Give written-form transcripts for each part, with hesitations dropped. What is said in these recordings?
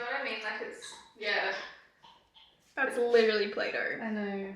know what I mean? Like it's, yeah. That's literally Play-Doh. I know.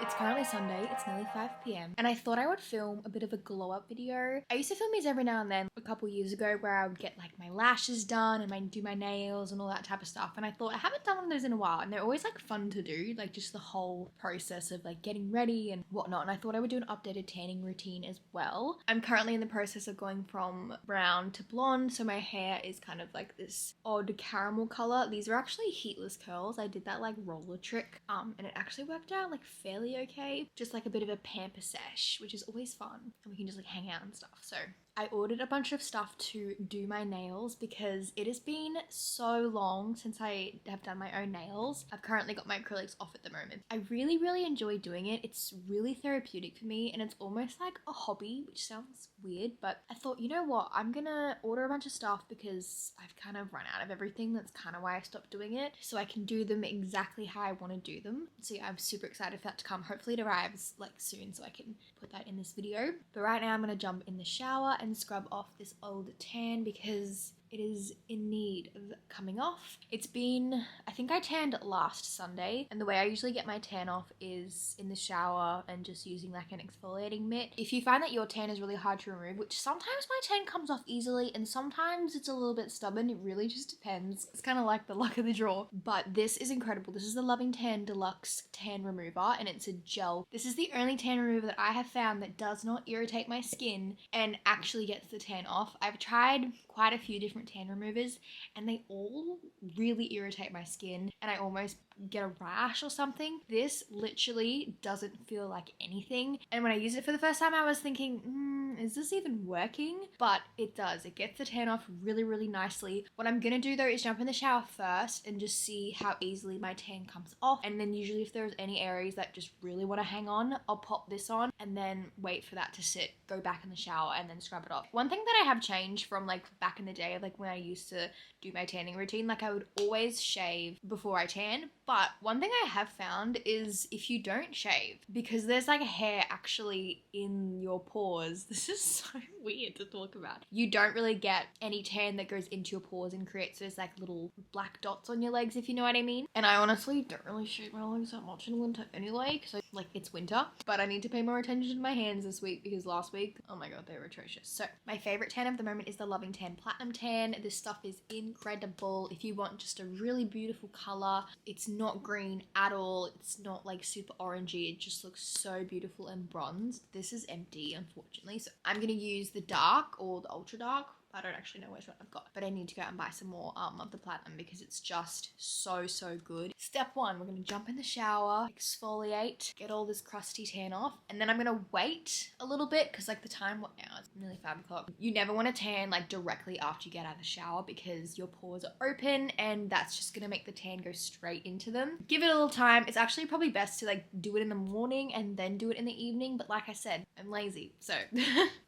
It's currently Sunday, it's nearly 5 p.m. and I thought I would film a bit of a glow up video. I used to film these every now and then a couple years ago where I would get like my lashes done and do my nails and all that type of stuff, and I thought I haven't done one of those in a while and they're always like fun to do, like just the whole process of like getting ready and whatnot, and I thought I would do an updated tanning routine as well. I'm currently in the process of going from brown to blonde, so my hair is kind of like this odd caramel color. These are actually heatless curls. I did that like roller trick and it actually worked out like fairly okay. Just like a bit of a pamper sesh, which is always fun, and we can just like hang out and stuff. So I ordered a bunch of stuff to do my nails because it has been so long since I have done my own nails. I've currently got my acrylics off at the moment. I really enjoy doing it. It's really therapeutic for me and it's almost like a hobby, which sounds weird, but I thought, you know what, I'm gonna order a bunch of stuff because I've kind of run out of everything. That's kind of why I stopped doing it, so I can do them exactly how I want to do them. So yeah, I'm super excited for that to come. Hopefully it arrives like soon so I can put that in this video. But right now I'm gonna jump in the shower and scrub off this old tan because it is in need of coming off. It's been, I think I tanned last Sunday, and the way I usually get my tan off is in the shower and just using like an exfoliating mitt. If you find that your tan is really hard to remove, which sometimes my tan comes off easily and sometimes it's a little bit stubborn, it really just depends. It's kind of like the luck of the draw. But this is incredible. This is the Loving Tan Deluxe Tan Remover and it's a gel. This is the only tan remover that I have found that does not irritate my skin and actually gets the tan off. I've tried quite a few different tan removers and they all really irritate my skin and I almost get a rash or something. This literally doesn't feel like anything, and when I used it for the first time I was thinking, is this even working? But it does. It gets the tan off really nicely. What I'm gonna do though is jump in the shower first and just see how easily my tan comes off, and then usually if there's any areas that just really want to hang on, I'll pop this on and then wait for that to sit, go back in the shower and then scrub it off. One thing that I have changed from like back in the day, like when I used to do my tanning routine, like I would always shave before I tan. But one thing I have found is if you don't shave, because there's like hair actually in your pores, this is so weird to talk about, you don't really get any tan that goes into your pores and creates those like little black dots on your legs, if you know what I mean. And I honestly don't really shave my legs that much in winter anyway, because like it's winter, but I need to pay more attention to my hands this week because last week, oh my god, they were atrocious. So my favorite tan of the moment is the Loving Tan Platinum Tan. This stuff is incredible. If you want just a really beautiful color, it's not green at all, it's not like super orangey, it just looks so beautiful and bronzed. This is empty unfortunately, so I'm gonna use the dark or the ultra dark. I don't actually know which one I've got, but I need to go out and buy some more of the platinum because it's just so good. Step one, we're gonna jump in the shower, exfoliate, get all this crusty tan off, and then I'm gonna wait a little bit because like the time, what now? It's nearly 5 o'clock. You never want to tan like directly after you get out of the shower because your pores are open and that's just gonna make the tan go straight into them. Give it a little time. It's actually probably best to like do it in the morning and then do it in the evening, but like I said, I'm lazy, so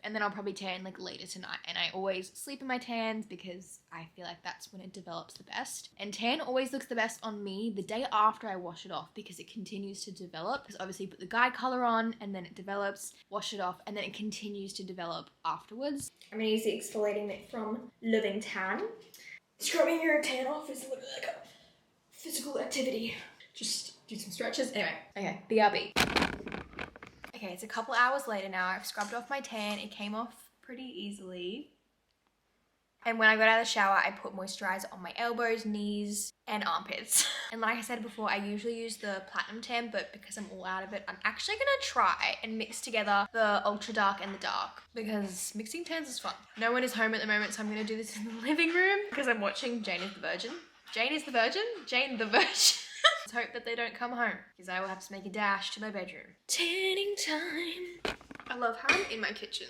and then I'll probably tan like later tonight, and I always sleep in my tans because I feel like that's when it develops the best. And tan always looks the best on me the day after I wash it off because it continues to develop, because obviously you put the guide color on and then it develops, wash it off, and then it continues to develop afterwards. I'm gonna use the exfoliating mitt from Loving Tan. Scrubbing your tan off is literally like a physical activity. Just do some stretches. Anyway, okay, BRB. Okay, it's a couple hours later now. I've scrubbed off my tan. It came off pretty easily. And when I got out of the shower, I put moisturizer on my elbows, knees, and armpits. And like I said before, I usually use the Platinum Tan, but because I'm all out of it, I'm actually gonna try and mix together the ultra dark and the dark because mixing tans is fun. No one is home at the moment, so I'm gonna do this in the living room because I'm watching Jane is the Virgin. Jane is the Virgin? Jane the Virgin. Let's hope that they don't come home because I will have to make a dash to my bedroom. Tanning time. I love how I'm in my kitchen,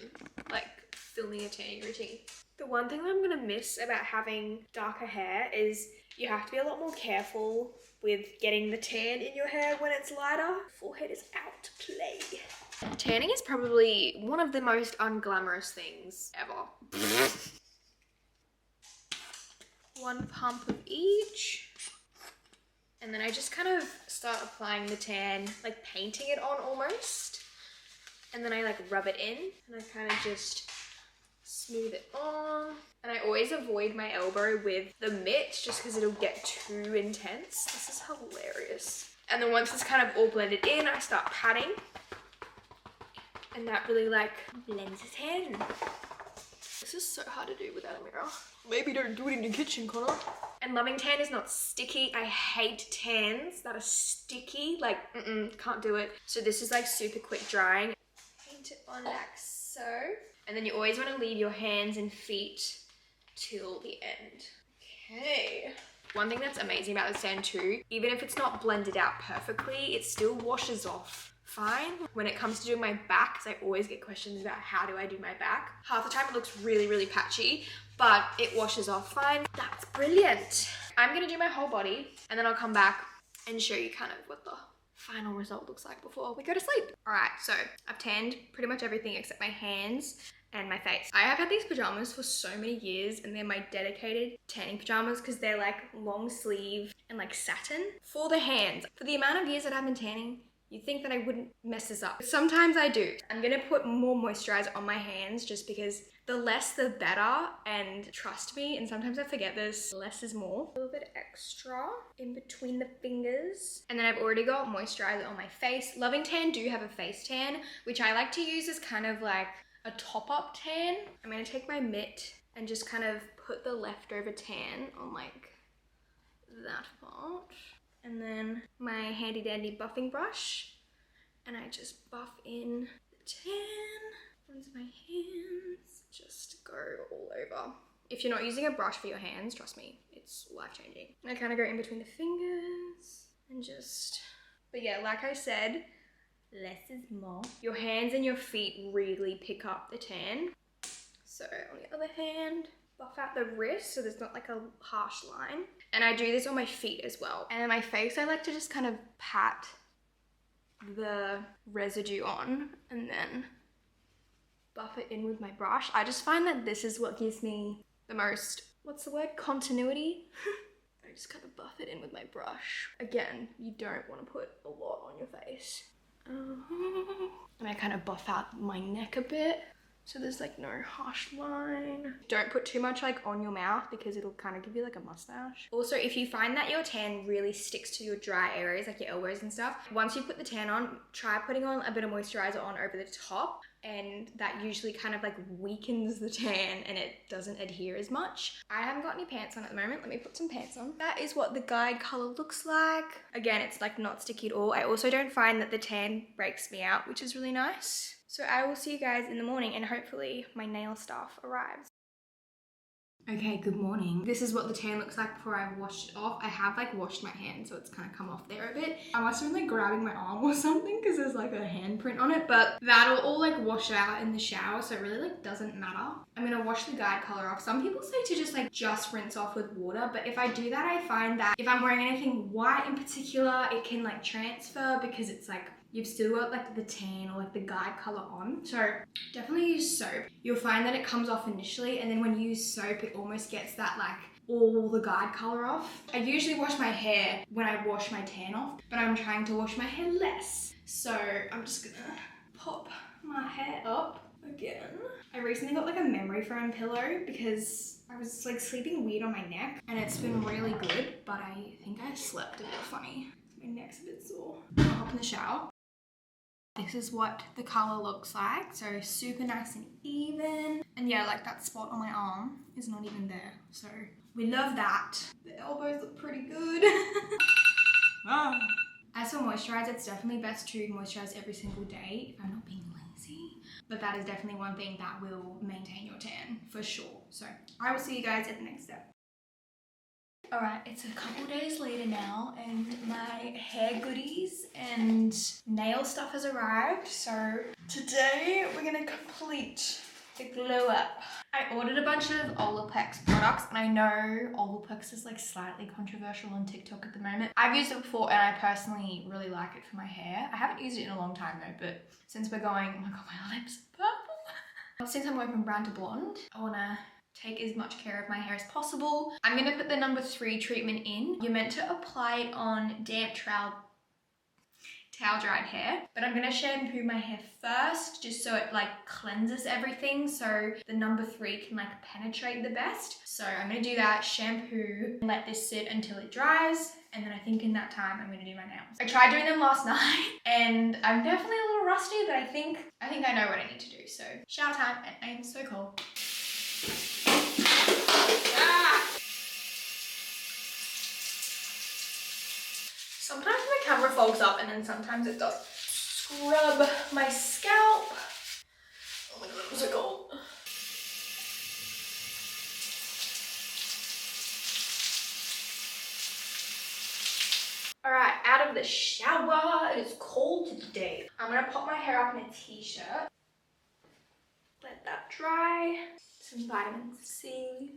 like filming a tanning routine. The one thing that I'm gonna miss about having darker hair is you have to be a lot more careful with getting the tan in your hair when it's lighter. Forehead is out to play. Tanning is probably one of the most unglamorous things ever. One pump of each. And then I just kind of start applying the tan, like painting it on almost. And then I like rub it in and I kind of just smooth it on. And I always avoid my elbow with the mitt just because it'll get too intense. This is hilarious. And then once it's kind of all blended in, I start patting. And that really like blends it in. This is so hard to do without a mirror. Maybe don't do it in your kitchen, Conagh. And loving tan is not sticky. I hate tans that are sticky. Like, can't do it. So this is like super quick drying. Paint it on like so. And then you always want to leave your hands and feet till the end. Okay. One thing that's amazing about the tan too, even if it's not blended out perfectly, it still washes off fine. When it comes to doing my back, because I always get questions about how do I do my back. Half the time it looks really, really patchy, but it washes off fine. That's brilliant. I'm gonna do my whole body and then I'll come back and show you kind of what the final result looks like before we go to sleep. All right, so I've tanned pretty much everything except my hands and my face. I have had these pajamas for so many years and they're my dedicated tanning pajamas because they're like long sleeve and like satin. For the hands, for the amount of years that I've been tanning, you'd think that I wouldn't mess this up. Sometimes I do. I'm gonna put more moisturizer on my hands just because the less the better, and trust me, and sometimes I forget this, less is more. A little bit extra in between the fingers. And then I've already got moisturizer on my face. Loving Tan do have a face tan, which I like to use as kind of like a top-up tan. I'm gonna take my mitt and just kind of put the leftover tan on like that part. And then my handy dandy buffing brush, and I just buff in the tan onto my hands, just go all over. If you're not using a brush for your hands, trust me, it's life-changing. And I kind of go in between the fingers and just, but yeah, like I said, less is more. Your hands and your feet really pick up the tan. So on the other hand, buff out the wrist so there's not like a harsh line. And I do this on my feet as well. And then my face, I like to just kind of pat the residue on and then buff it in with my brush. I just find that this is what gives me the most, what's the word, continuity. I just kind of buff it in with my brush. Again, you don't want to put a lot on your face. And I kind of buff out my neck a bit, so there's like no harsh line. Don't put too much like on your mouth because it'll kind of give you like a mustache. Also, if you find that your tan really sticks to your dry areas, like your elbows and stuff, once you put the tan on, try putting on a bit of moisturizer on over the top, and that usually kind of like weakens the tan and it doesn't adhere as much. I haven't got any pants on at the moment. Let me put some pants on. That is what the guide color looks like. Again, it's like not sticky at all. I also don't find that the tan breaks me out, which is really nice. So I will see you guys in the morning and hopefully my nail stuff arrives. Okay, good morning. This is what the tan looks like before I washed it off. I have like washed my hand, so it's kind of come off there a bit. I must have been like grabbing my arm or something because there's like a handprint on it, but that'll all like wash out in the shower, so it really like doesn't matter. I'm gonna wash the guide color off. Some people say to just rinse off with water, but if I do that, I find that if I'm wearing anything white in particular, it can like transfer because it's like you've still got like the tan or like the guide color on. So definitely use soap. You'll find that it comes off initially, and then when you use soap, it almost gets that like all the guide color off. I usually wash my hair when I wash my tan off, but I'm trying to wash my hair less. So I'm just gonna pop my hair up again. I recently got like a memory foam pillow because I was like sleeping weird on my neck and it's been really good, but I think I slept a bit funny. My neck's a bit sore. I'll hop in the shower. This is what the color looks like. So super nice and even. And yeah, like that spot on my arm is not even there. So we love that. The elbows look pretty good. As for moisturizer, it's definitely best to moisturize every single day if I'm not being lazy. But that is definitely one thing that will maintain your tan for sure. So I will see you guys at the next step. Alright, it's a couple days later now and my hair goodies and nail stuff has arrived. So today we're gonna complete the glow up. I ordered a bunch of Olaplex products and I know Olaplex is like slightly controversial on TikTok at the moment. I've used it before and I personally really like it for my hair. I haven't used it in a long time though, but since we're going, oh my god, my lips are purple. Since I'm going from brown to blonde, I wanna take as much care of my hair as possible. I'm gonna put the number 3 treatment in. You're meant to apply it on damp towel dried hair, but I'm gonna shampoo my hair first just so it like cleanses everything so the number 3 can like penetrate the best. So I'm gonna do that, shampoo, and let this sit until it dries, and then I think in that time I'm gonna do my nails. I tried doing them last night and I'm definitely a little rusty, but I think I know what I need to do. So shower time, and I am so cold. Sometimes my camera folds up and then sometimes it does. Scrub my scalp. Oh my god, I'm so cold. Alright, out of the shower. It is cold today. I'm gonna pop my hair up in a t-shirt. Let that dry. Some vitamin C.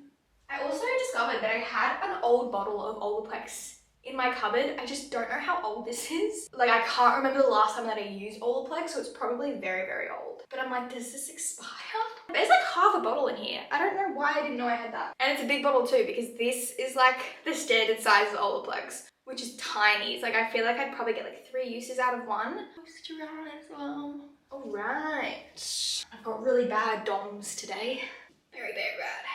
I also discovered that I had an old bottle of Olaplex in my cupboard. I just don't know how old this is. Like, I can't remember the last time that I used Olaplex, so it's probably very, very old. But I'm like, does this expire? There's like half a bottle in here. I don't know why I didn't know I had that. And it's a big bottle too, because this is like the standard size of Olaplex, which is tiny. It's like, I feel like I'd probably get like 3 uses out of one. All right. I've got really bad DOMs today. Very, very bad.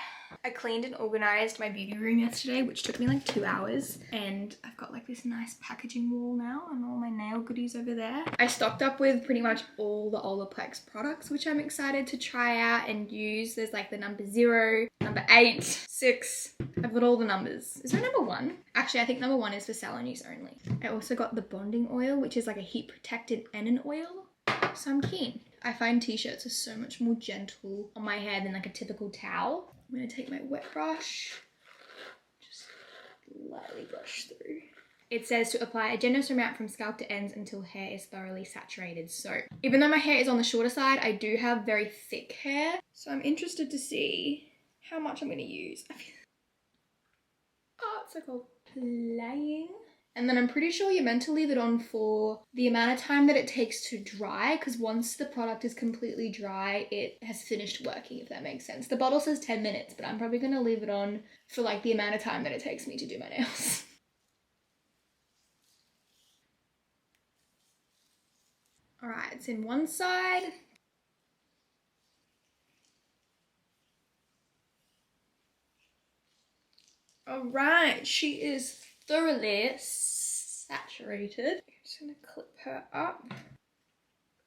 I cleaned and organized my beauty room yesterday, which took me like 2 hours. And I've got like this nice packaging wall now and all my nail goodies over there. I stocked up with pretty much all the Olaplex products, which I'm excited to try out and use. There's like the number 0, number 8, 6. I've got all the numbers. Is there a number 1? Actually, I think number 1 is for salon use only. I also got the bonding oil, which is like a heat protectant and an oil. So I'm keen. I find t-shirts are so much more gentle on my hair than like a typical towel. I'm gonna take my wet brush, just lightly brush through. It says to apply a generous amount from scalp to ends until hair is thoroughly saturated. So even though my hair is on the shorter side, I do have very thick hair. So I'm interested to see how much I'm gonna use. Oh, it's so cold. Playing. And then I'm pretty sure you're meant to leave it on for the amount of time that it takes to dry, because once the product is completely dry, it has finished working, if that makes sense. The bottle says 10 minutes, but I'm probably gonna leave it on for like the amount of time that it takes me to do my nails. All right, it's in one side. All right, she is thoroughly saturated. I'm just gonna clip her up.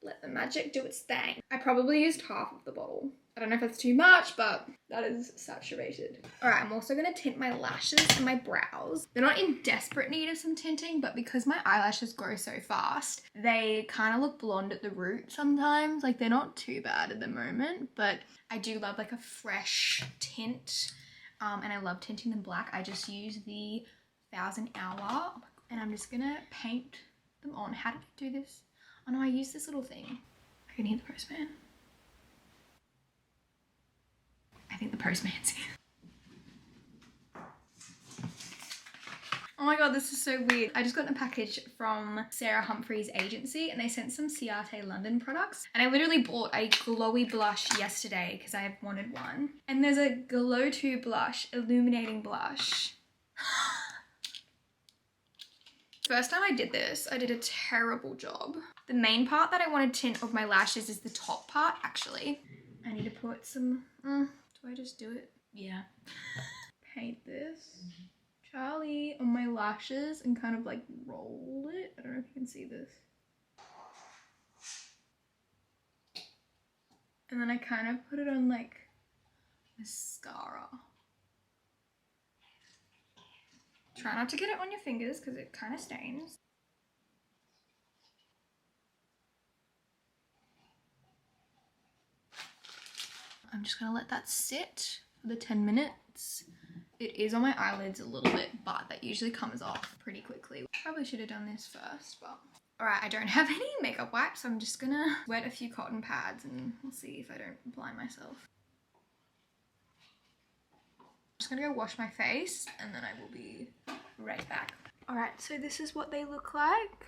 Let the magic do its thing. I probably used half of the bottle. I don't know if that's too much, but that is saturated. All right, I'm also gonna tint my lashes and my brows. They're not in desperate need of some tinting, but because my eyelashes grow so fast, they kind of look blonde at the root sometimes. Like, they're not too bad at the moment, but I do love like a fresh tint. And I love tinting them black. I just use the 1000 Hour, and I'm just gonna paint them on. How did I do this? Oh no, I used this little thing. I can hear the postman. I think the postman's here. Oh my god, this is so weird. I just got a package from Sarah Humphrey's agency and they sent some Ciate London products. And I literally bought a glowy blush yesterday because I have wanted one. And there's a Glow 2 blush, illuminating blush. First time I did this, I did a terrible job. The main part that I want to tint of my lashes is the top part, actually. I need to put some, do I just do it? Yeah. Paint this. Charlie on my lashes and kind of like roll it. I don't know if you can see this. And then I kind of put it on like mascara. Try not to get it on your fingers because it kind of stains. I'm just gonna let that sit for the 10 minutes. It is on my eyelids a little bit, but that usually comes off pretty quickly. Probably should have done this first, but... Alright, I don't have any makeup wipes, so I'm just gonna wet a few cotton pads and we'll see if I don't blind myself. I'm just gonna go wash my face and then I will be right back. Alright, so this is what they look like.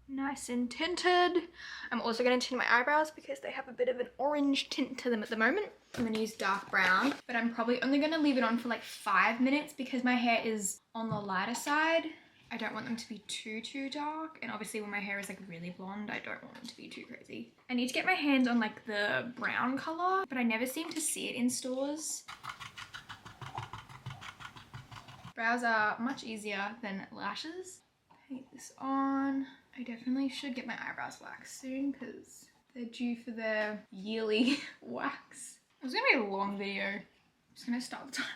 Nice and tinted. I'm also going to tint my eyebrows because they have a bit of an orange tint to them at the moment. I'm going to use dark brown, but I'm probably only going to leave it on for like 5 minutes because my hair is on the lighter side. I don't want them to be too dark. And obviously when my hair is like really blonde, I don't want them to be too crazy. I need to get my hands on like the brown color, but I never seem to see it in stores. Brows are much easier than lashes. Paint this on. I definitely should get my eyebrows waxed soon because they're due for their yearly wax. It's gonna be a long video. I'm just gonna start the timer.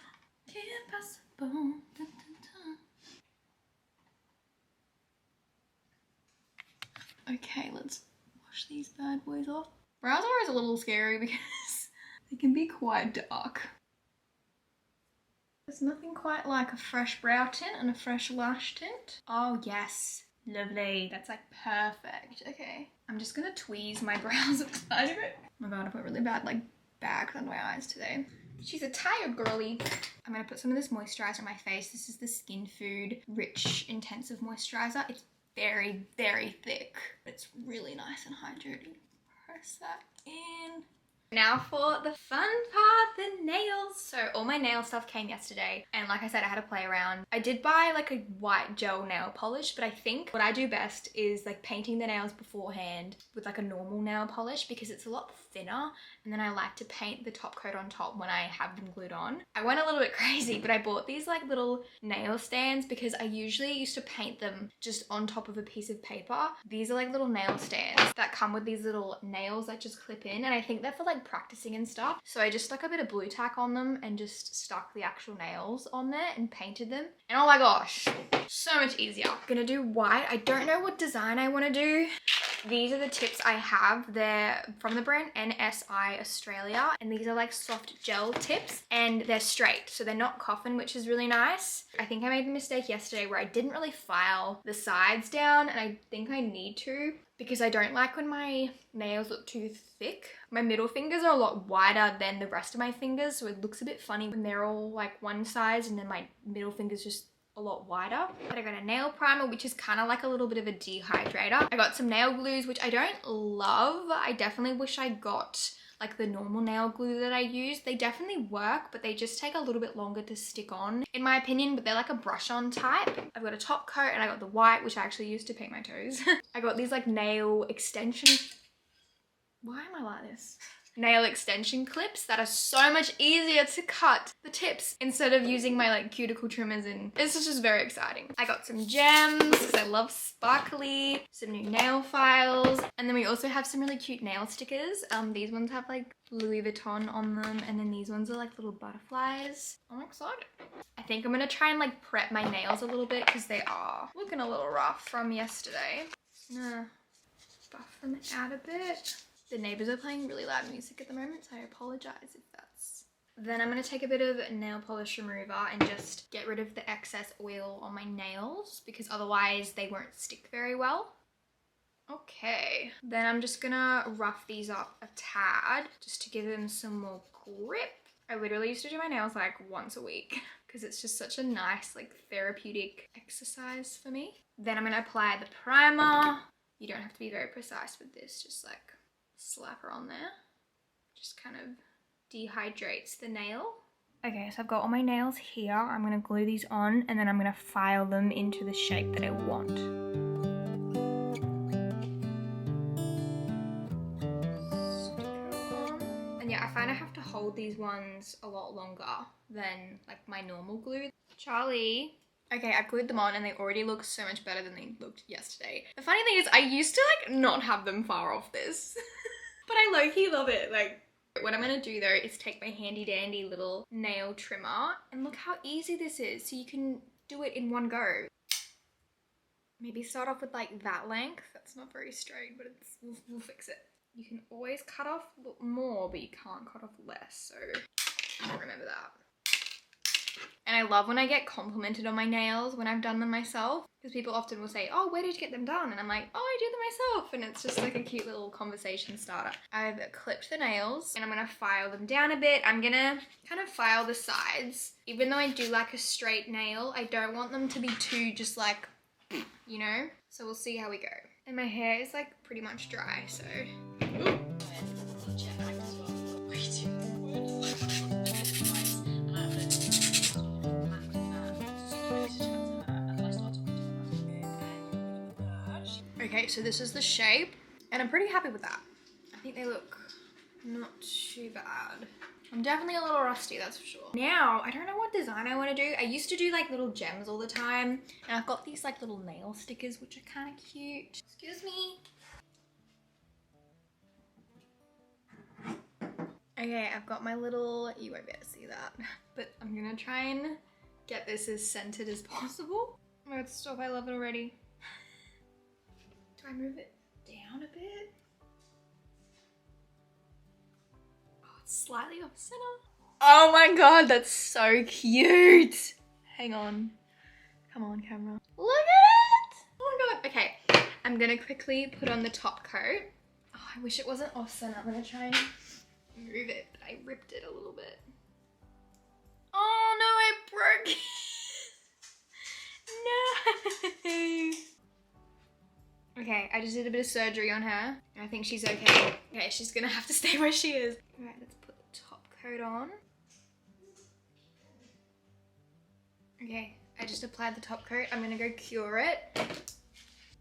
Impossible. Okay, let's wash these bad boys off. Brows are always a little scary because they can be quite dark. There's nothing quite like a fresh brow tint and a fresh lash tint. Oh yes, lovely. That's like perfect. Okay, I'm just gonna tweeze my brows a tiny bit. Oh my god, I put really bad like bags under my eyes today. She's a tired girly. I'm gonna put some of this moisturizer on my face. This is the Skin Food Rich Intensive Moisturizer. It's very, very thick. It's really nice and hydrating. Press that in. Now for the fun part, the nails. So all my nail stuff came yesterday, and like I said, I had to play around. I did buy like a white gel nail polish, but I think what I do best is like painting the nails beforehand with like a normal nail polish because it's a lot thinner, and then I like to paint the top coat on top when I have them glued on. I went a little bit crazy, but I bought these like little nail stands because I usually used to paint them just on top of a piece of paper. These are like little nail stands that come with these little nails that just clip in, and I think they're for like practicing and stuff. So I just stuck a bit of blue tack on them and just stuck the actual nails on there and painted them. And oh my gosh, so much easier. I'm gonna do white. I don't know what design I want to do. These are the tips I have. They're from the brand NSI Australia, and these are like soft gel tips, and they're straight, so they're not coffin, which is really nice. I think I made the mistake yesterday where I didn't really file the sides down, and I think I need to because I don't like when my nails look too thick. My middle fingers are a lot wider than the rest of my fingers, so it looks a bit funny when they're all like one size and then my middle finger's just a lot wider. But I got a nail primer, which is kind of like a little bit of a dehydrator. I got some nail glues, which I don't love. I definitely wish I got like the normal nail glue that I use. They definitely work, but they just take a little bit longer to stick on, in my opinion, but they're like a brush on type. I've got a top coat and I got the white, which I actually used to paint my toes. I got these like nail extension... Why am I like this? Nail extension clips that are so much easier to cut the tips instead of using my like cuticle trimmers, and this is just very exciting. I got some gems because I love sparkly, some new nail files, and then we also have some really cute nail stickers. These ones have like Louis Vuitton on them, and then these ones are like little butterflies. I'm excited. I think I'm gonna try and like prep my nails a little bit because they are looking a little rough from yesterday. Buff them out a bit. The neighbors are playing really loud music at the moment, so I apologize if that's... Then I'm going to take a bit of nail polish remover and just get rid of the excess oil on my nails because otherwise they won't stick very well. Okay, then I'm just going to rough these up a tad just to give them some more grip. I literally used to do my nails like once a week because it's just such a nice like therapeutic exercise for me. Then I'm going to apply the primer. You don't have to be very precise with this, just like slap her on there. Just kind of dehydrates the nail. Okay, so I've got all my nails here. I'm going to glue these on and then I'm going to file them into the shape that I want. And yeah, I find I have to hold these ones a lot longer than like my normal glue. Charlie. Okay, I've glued them on and they already look so much better than they looked yesterday. The funny thing is I used to like not have them far off this. But I low-key love it. Like, what I'm gonna do though is take my handy dandy little nail trimmer and look how easy this is. So you can do it in one go. Maybe start off with like that length. That's not very straight, but it's we'll fix it. You can always cut off more, but you can't cut off less. So remember that. And I love when I get complimented on my nails when I've done them myself, because people often will say, oh, where did you get them done? And I'm like, oh, I did them myself. And it's just like a cute little conversation starter. I've clipped the nails and I'm going to file them down a bit. I'm going to kind of file the sides. Even though I do like a straight nail, I don't want them to be too just like, you know? So we'll see how we go. And my hair is like pretty much dry, so... Ooh. Okay, so this is the shape and I'm pretty happy with that. I think they look not too bad. I'm definitely a little rusty, that's for sure. Now, I don't know what design I want to do. I used to do like little gems all the time, and I've got these like little nail stickers, which are kind of cute. Excuse me. Okay, I've got my little, you won't be able to see that, but I'm gonna try and get this as centered as possible. Oh my god, stop, I love it already. Do I move it down a bit? Slightly off center. Oh my god, that's so cute. Hang on. Come on, camera. Look at it! Oh my god. Okay, I'm gonna quickly put on the top coat. Oh, I wish it wasn't off center. I'm gonna try and move it, but I ripped it a little bit. Oh no, I broke it. No. Okay, I just did a bit of surgery on her. I think she's okay. Okay, she's gonna have to stay where she is. All right, let's put the top coat on. Okay, I just applied the top coat. I'm gonna go cure it.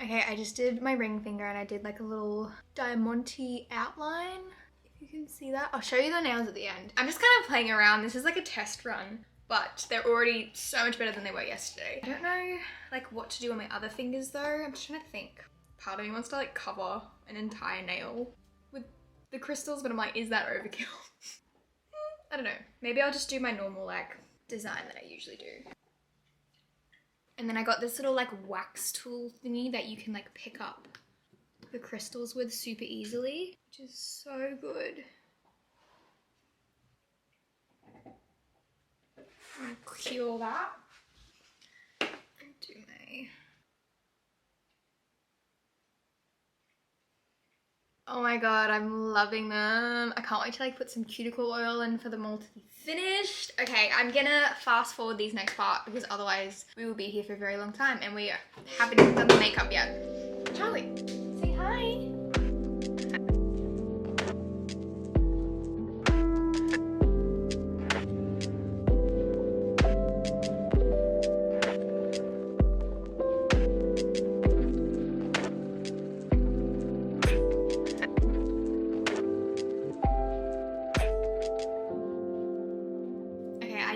Okay, I just did my ring finger and I did like a little diamante outline. If you can see that. I'll show you the nails at the end. I'm just kind of playing around. This is like a test run, but they're already so much better than they were yesterday. I don't know like what to do on my other fingers though. I'm just trying to think. Part of me wants to like cover an entire nail with the crystals, but I'm like, is that overkill? I don't know. Maybe I'll just do my normal like design that I usually do. And then I got this little like wax tool thingy that you can like pick up the crystals with super easily, which is so good. I'm gonna cure that and do my... Oh my god, I'm loving them. I can't wait to like put some cuticle oil in for them all to be finished. Okay, I'm gonna fast forward these next part because otherwise we will be here for a very long time and we haven't even done the makeup yet. Charlie, say hi.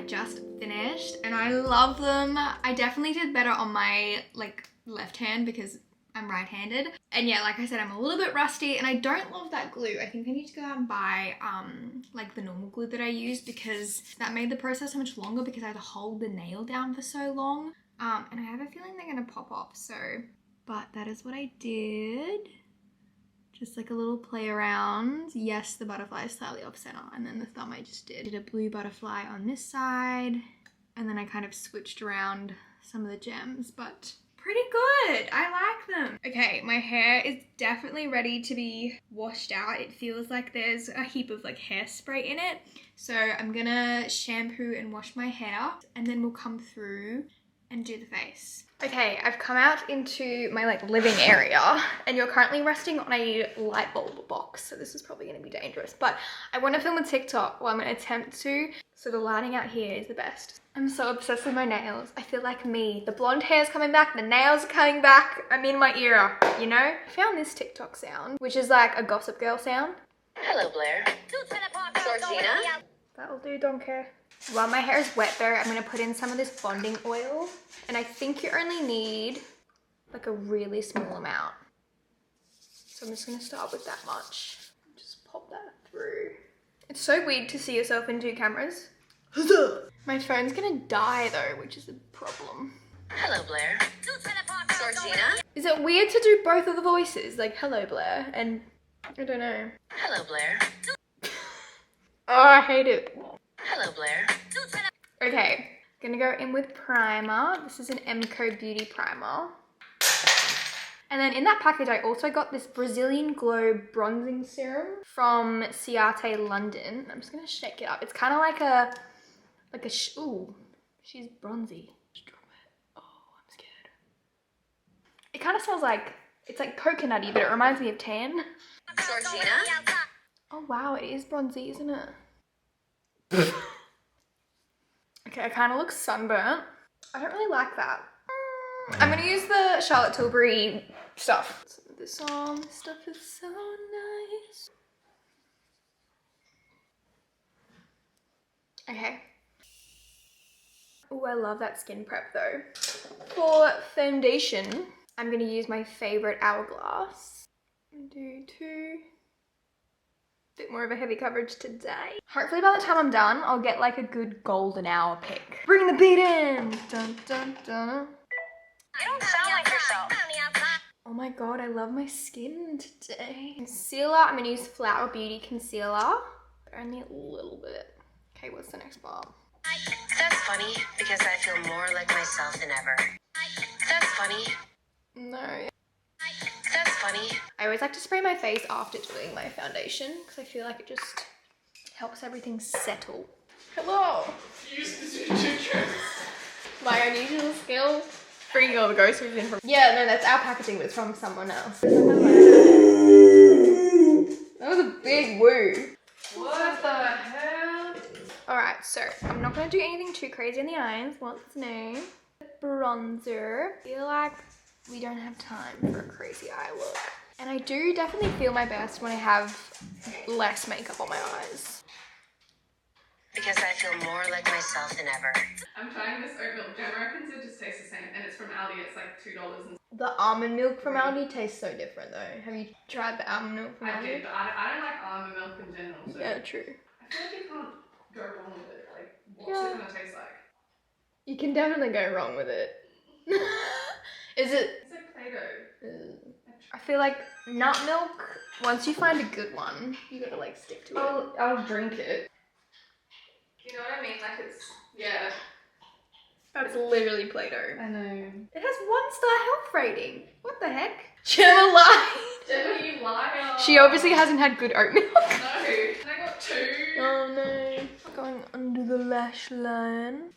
Just finished and I love them. I definitely did better on my like left hand because I'm right-handed, and yeah, like I said, I'm a little bit rusty and I don't love that glue. I think I need to go out and buy like the normal glue that I use because that made the process so much longer because I had to hold the nail down for so long, and I have a feeling they're gonna pop off. So, but that is what I did. Just like a little play around. Yes, the butterfly is slightly off center, and then the thumb I just did a blue butterfly on this side, and then I kind of switched around some of the gems, but pretty good. I like them. Okay, my hair is definitely ready to be washed out. It feels like there's a heap of like hairspray in it. So I'm gonna shampoo and wash my hair, and then we'll come through and do the face. Okay, I've come out into my like living area and you're currently resting on a light bulb box, so this is probably going to be dangerous, but I want to film a TikTok. Well, I'm going to attempt to, so the lighting out here is the best. I'm so obsessed with my nails. I feel like me. The blonde hair's coming back, the nails are coming back. I'm in my era, you know? I found this TikTok sound, which is like a Gossip Girl sound. Hello, Blair. Georgina. That'll do, don't care. While my hair is wet though, I'm going to put in some of this bonding oil. And I think you only need like a really small amount. So I'm just going to start with that much. Just pop that through. It's so weird to see yourself in two cameras. My phone's going to die though, which is a problem. Hello, Blair. Georgina. Is it weird to do both of the voices? Like, hello, Blair, and I don't know. Hello, Blair. Oh, I hate it. Hello, Blair. Okay, gonna go in with primer. This is an Emco Beauty primer. And then in that package, I also got this Brazilian Glow bronzing serum from Ciate London. I'm just gonna shake it up. It's kind of like ooh, she's bronzy. Just drop it. Oh, I'm scared. It kind of smells like, it's like coconutty, but it reminds me of tan. Georgina. Oh wow, it is bronzy, isn't it? Okay, I kind of look sunburnt. I don't really like that. I'm gonna use the Charlotte Tilbury stuff. Let's put this on. This stuff is so nice. Okay. Oh, I love that skin prep though. For foundation, I'm gonna use my favorite Hourglass. Do two. Bit more of a heavy coverage today. Hopefully by the time I'm done, I'll get like a good golden hour pick. Bring the beat in. Dun dun dun. You don't sound like yourself. Oh my god, I love my skin today. Concealer, I'm gonna use Flower Beauty concealer. Only a little bit. Okay, what's the next bar? That's funny because I feel more like myself than ever. That's funny. No. That's funny. I always like to spray my face after doing my foundation because I feel like it just helps everything settle. Hello. My unusual skill. Bringing all the groceries in from. Yeah, no, that's our packaging, but it's from someone else. That was a big woo. What the hell? Alright, so I'm not going to do anything too crazy in the eyes. What's new? Bronzer. I feel like we don't have time for a crazy eye look. And I do definitely feel my best when I have less makeup on my eyes. Because I feel more like myself than ever. I'm trying this oat milk gem. I reckon it just tastes the same, and it's from Aldi. It's like $2. And The almond milk from Aldi tastes so different though. Have you tried the almond milk from I Aldi? did, but I don't like almond milk in general. So Yeah, true. I feel like you can't go wrong with it. Like, what's Yeah. it gonna taste like? You can definitely go wrong with it. Is it? It's like Play-Doh. I feel like nut milk, once you find a good one, you gotta like stick to it. I'll drink it. You know what I mean? Like it's, yeah. That's literally Play-Doh. I know. It has 1-star health rating. What the heck? Gemma lied. Gemma, you liar. She obviously hasn't had good oat milk. No, and I got 2. Oh no. Going under the lash line.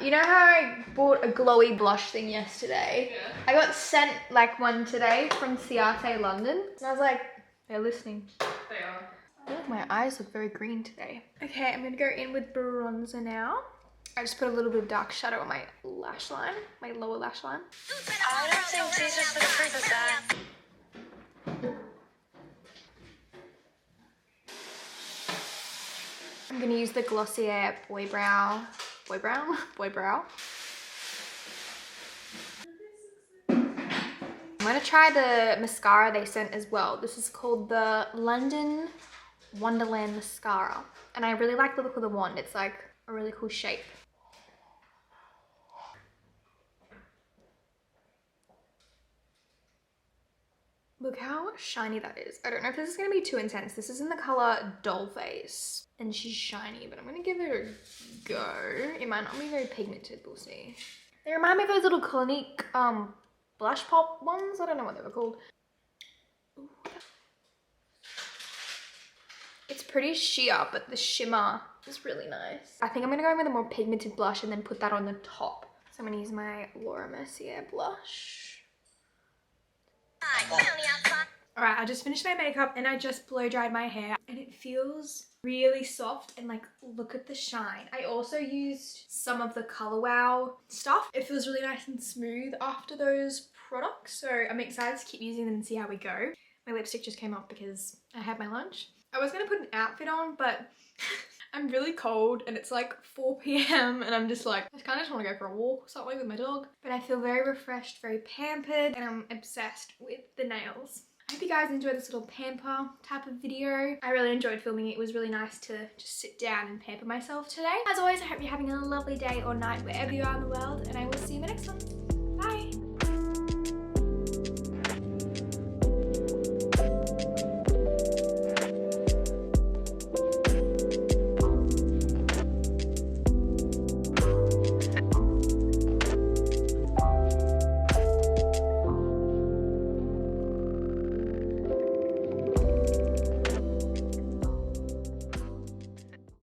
You know how I bought a glowy blush thing yesterday? Yeah. I got sent like one today from Ciate London. And I was like, they're listening. They are. I feel like my eyes look very green today. Okay, I'm gonna go in with bronzer now. I just put a little bit of dark shadow on my lash line, my lower lash line. I don't think these are for the proof of that. I'm gonna use the Glossier Boy Brow. I'm gonna try the mascara they sent as well. This is called the London Wonderland Mascara. And I really like the look of the wand. It's like a really cool shape. Look how shiny that is. I don't know if this is gonna be too intense. This is in the color Dollface. And she's shiny, but I'm gonna give it a go. It might not be very pigmented, we'll see. They remind me of those little Clinique blush pop ones. I don't know what they were called. Ooh. It's pretty sheer, but the shimmer is really nice. I think I'm gonna go in with a more pigmented blush and then put that on the top. So I'm gonna use my Laura Mercier blush. Alright, I just finished my makeup and I just blow dried my hair and it feels really soft and like look at the shine. I also used some of the Color Wow stuff. It feels really nice and smooth after those products, so I'm excited to keep using them and see how we go. My lipstick just came off because I had my lunch. I was gonna put an outfit on, but I'm really cold and it's like 4 p.m. and I'm just like, I kind of just want to go for a walk or something with my dog. But I feel very refreshed, very pampered, and I'm obsessed with the nails. I hope you guys enjoyed this little pamper type of video. I really enjoyed filming it. It was really nice to just sit down and pamper myself today. As always, I hope you're having a lovely day or night wherever you are in the world, and I will see you in the next one. Bye!